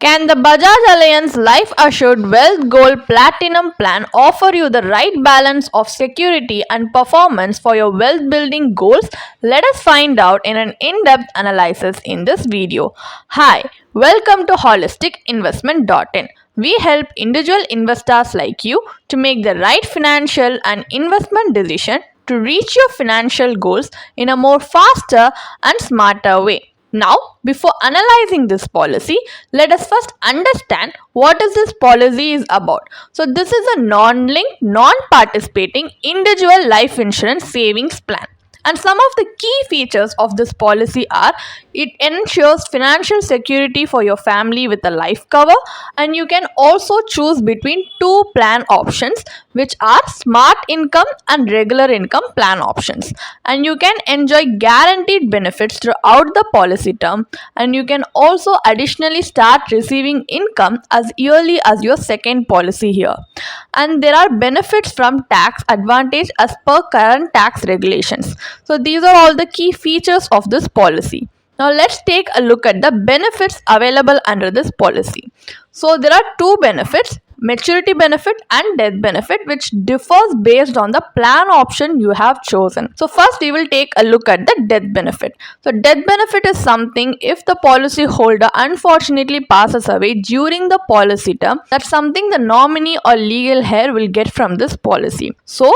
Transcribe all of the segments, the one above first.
Can the Bajaj Allianz Life Assured Wealth Gold Platinum Plan offer you the right balance of security and performance for your wealth building goals? Let us find out in an in-depth analysis in this video. Hi, welcome to holisticinvestment.in. We help individual investors like you to make the right financial and investment decision to reach your financial goals in a more faster and smarter way. Now, before analyzing this policy, let us first understand what this policy is about. So, this is a non-linked, non-participating individual life insurance savings plan. And some of the key features of this policy are it ensures financial security for your family with a life cover, and you can also choose between two plan options, which are smart income and regular income plan options. And you can enjoy guaranteed benefits throughout the policy term, and you can also additionally start receiving income as early as your second policy year. And there are benefits from tax advantage as per current tax regulations. So these are all the key features of this policy. Now let's take a look at the benefits available under this policy. So there are two benefits, maturity benefit and death benefit, which differs based on the plan option you have chosen. So first we will take a look at the death benefit. So death benefit is something if the policy holder unfortunately passes away during the policy term, that's something the nominee or legal heir will get from this policy. So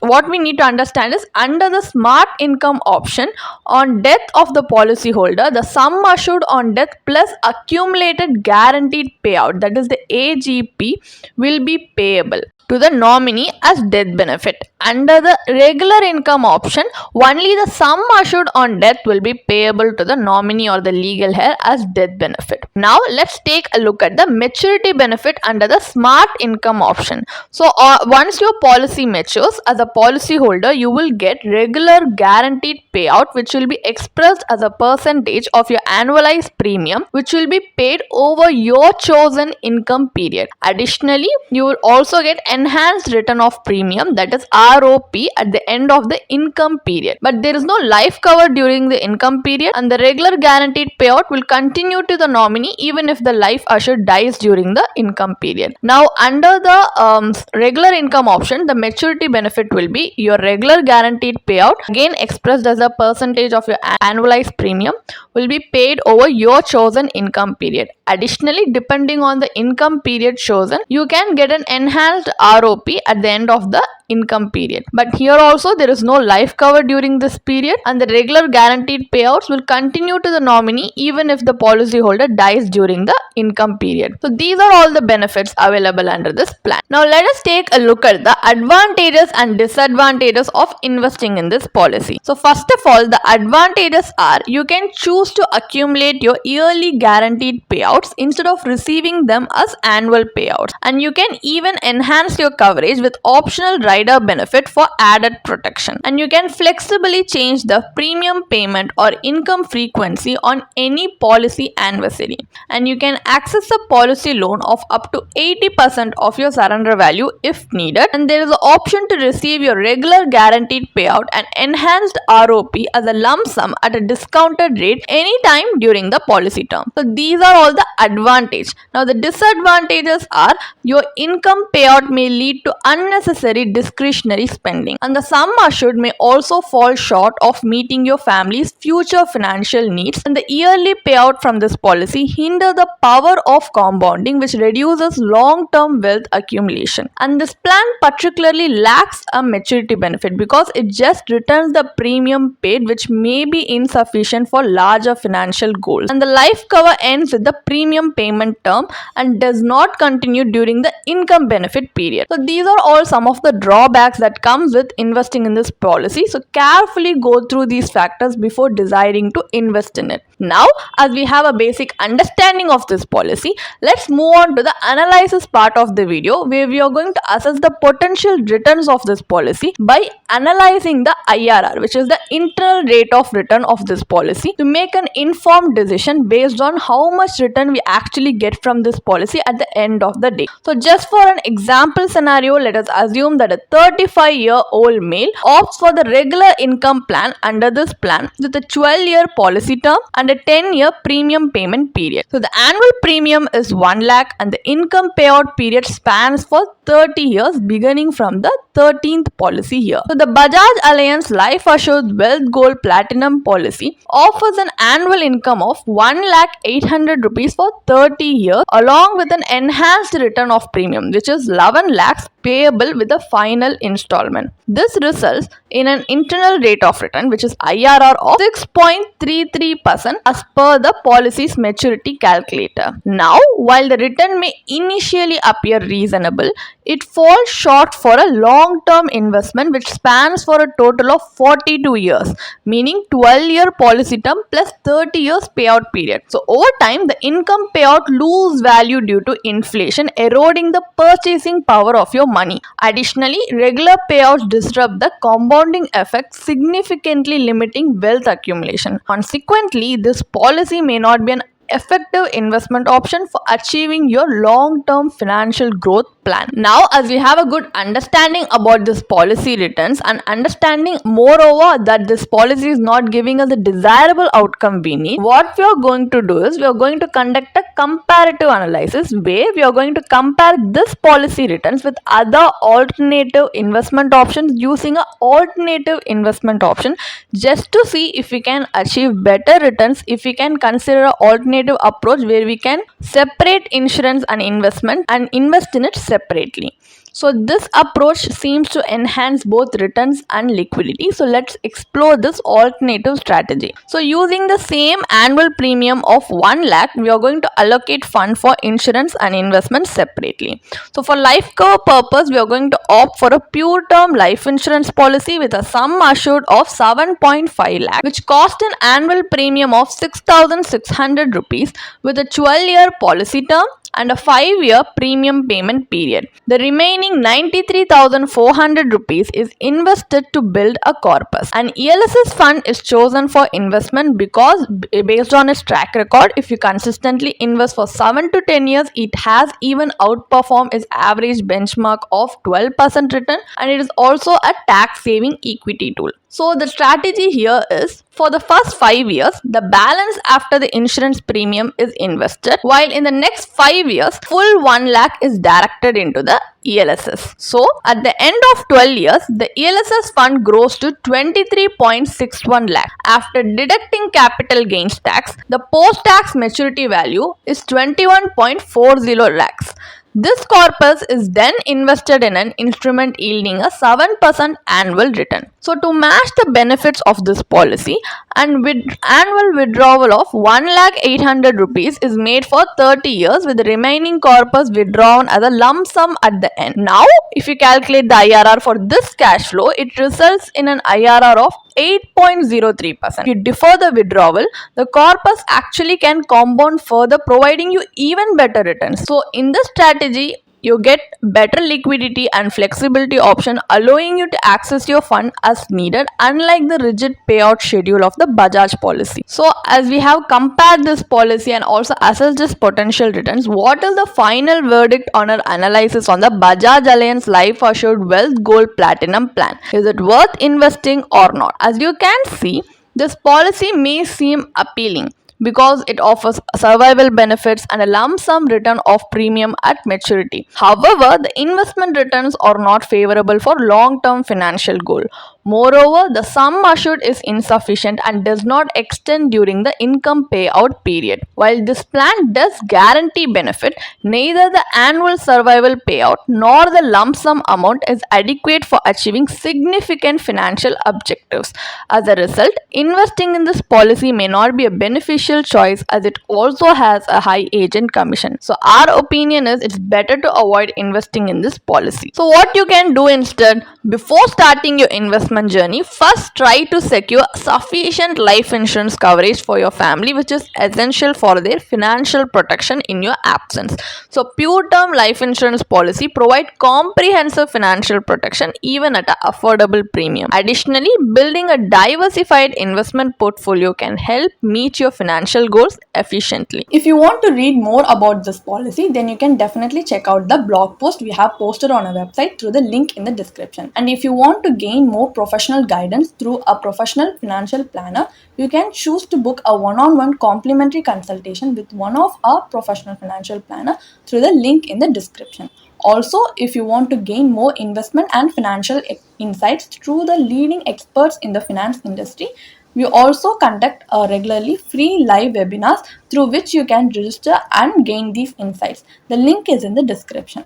what we need to understand is under the smart income option, on death of the policyholder, the sum assured on death plus accumulated guaranteed payout, that is the AGP, will be payable to the nominee as death benefit. Under the regular income option, only the sum assured on death will be payable to the nominee or the legal heir as death benefit. Now let's take a look at the maturity benefit under the smart income option. So once your policy matures, as a policy holder you will get regular guaranteed payout, which will be expressed as a percentage of your annualized premium, which will be paid over your chosen income period. Additionally, you will also get enhanced return of premium, that is ROP, at the end of the income period. But there is no life cover during the income period, and the regular guaranteed payout will continue to the nominee even if the life assured dies during the income period. Now under the regular income option, the maturity benefit will be your regular guaranteed payout, again expressed as a percentage of your annualized premium, will be paid over your chosen income period. Additionally, depending on the income period chosen, you can get an enhanced ROP at the end of the income period. But here also there is no life cover during this period, and the regular guaranteed payouts will continue to the nominee even if the policyholder dies during the income period. So these are all the benefits available under this plan. Now let us take a look at the advantages and disadvantages of investing in this policy. So first of all, the advantages are you can choose to accumulate your yearly guaranteed payouts instead of receiving them as annual payouts, and you can even enhance your coverage with optional rider benefit for added protection, and you can flexibly change the premium payment or income frequency on any policy anniversary, and you can access a policy loan of up to 80% of your surrender value if needed, and there is an option to receive your regular guaranteed payout and enhanced ROP as a lump sum at a discounted rate anytime during the policy term. So these are all the advantages. Now the disadvantages are your income payout may lead to unnecessary discretionary spending, and the sum assured may also fall short of meeting your family's future financial needs, and the yearly payout from this policy hinder the power of compounding, which reduces long-term wealth accumulation. And this plan particularly lacks a maturity benefit because it just returns the premium paid, which may be insufficient for larger financial goals, and the life cover ends with the premium payment term and does not continue during the income benefit period. So these are all some of the drawbacks that comes with investing in this policy. So carefully go through these factors before deciding to invest in it. Now, as we have a basic understanding of this policy, let's move on to the analysis part of the video, where we are going to assess the potential returns of this policy by analyzing the IRR, which is the internal rate of return of this policy, to make an informed decision based on how much return we actually get from this policy at the end of the day. So just for an example scenario, let us assume that a 35-year-old male opts for the regular income plan under this plan with a 12-year policy term and a 10-year premium payment period. So the annual premium is 1 lakh and the income payout period spans for 30 years beginning from the 13th policy year. So the Bajaj Allianz Life Assured Wealth Gold Platinum policy offers an annual income of 1,800,000 rupees for 30 years along with an enhanced return of premium which is 11 lakhs payable with the final installment. This results in an internal rate of return which is IRR of 6.33% as per the policy's maturity calculator. Now, while the return may initially appear reasonable, it falls short for a long-term investment which spans for a total of 42 years, meaning 12-year policy term plus 30 years payout period. So over time, the income payout lose value due to inflation, eroding the purchasing power of your money. Additionally, regular payouts disrupt the compounding effect, significantly limiting wealth accumulation. Consequently, this policy may not be an effective investment option for achieving your long-term financial growth plan. Now, as we have a good understanding about this policy returns and understanding moreover that this policy is not giving us the desirable outcome we need, what we are going to do is we are going to conduct a comparative analysis where we are going to compare this policy returns with other alternative investment options using an alternative investment option just to see if we can achieve better returns, if we can consider an alternative approach where we can separate insurance and investment and invest in it separately. So this approach seems to enhance both returns and liquidity. So let's explore this alternative strategy. So using the same annual premium of 1 lakh, we are going to allocate fund for insurance and investment separately. So for life cover purpose, we are going to opt for a pure term life insurance policy with a sum assured of 7.5 lakh, which cost an annual premium of 6,600 rupees with a 12-year policy term and a 5-year premium payment period. The remaining 93,400 rupees is invested to build a corpus. An ELSS fund is chosen for investment because based on its track record, if you consistently invest for 7 to 10 years, it has even outperformed its average benchmark of 12% return, and it is also a tax saving equity tool. So the strategy here is for the first 5 years, the balance after the insurance premium is invested, while in the next 5 years, full 1 lakh is directed into the ELSS. So at the end of 12 years, the ELSS fund grows to 23.61 lakh. After deducting capital gains tax, the post-tax maturity value is 21.40 lakhs. This corpus is then invested in an instrument yielding a 7% annual return. So to match the benefits of this policy, and with annual withdrawal of 1,800,000 rupees is made for 30 years with the remaining corpus withdrawn as a lump sum at the end. Now, if you calculate the IRR for this cash flow, it results in an IRR of 8.03%. If you defer the withdrawal, the corpus actually can compound further, providing you even better returns. So in this strategy, you get better liquidity and flexibility option, allowing you to access your fund as needed, unlike the rigid payout schedule of the Bajaj policy. So as we have compared this policy and also assessed its potential returns, what is the final verdict on our analysis on the Bajaj Allianz Life Assured Wealth Gold Platinum plan? Is it worth investing or not? As you can see, this policy may seem appealing because it offers survival benefits and a lump sum return of premium at maturity. However, the investment returns are not favorable for long-term financial goal. Moreover, the sum assured is insufficient and does not extend during the income payout period. While this plan does guarantee benefit, neither the annual survival payout nor the lump sum amount is adequate for achieving significant financial objectives. As a result, investing in this policy may not be a beneficial choice as it also has a high agent commission. So our opinion is it's better to avoid investing in this policy. So what you can do instead, before starting your investment investment journey, first try to secure sufficient life insurance coverage for your family, which is essential for their financial protection in your absence. So, pure term life insurance policy provide comprehensive financial protection even at an affordable premium. Additionally, building a diversified investment portfolio can help meet your financial goals efficiently. If you want to read more about this policy, then you can definitely check out the blog post we have posted on our website through the link in the description. And if you want to gain more professional guidance through a professional financial planner, you can choose to book a one-on-one complimentary consultation with one of our professional financial planner through the link in the description. Also, if you want to gain more investment and financial insights through the leading experts in the finance industry, we also conduct regularly free live webinars through which you can register and gain these insights. The link is in the description.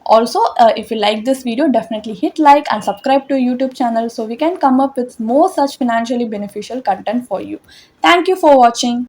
Also, if you like this video, definitely hit like and subscribe to our YouTube channel so we can come up with more such financially beneficial content for you. Thank you for watching.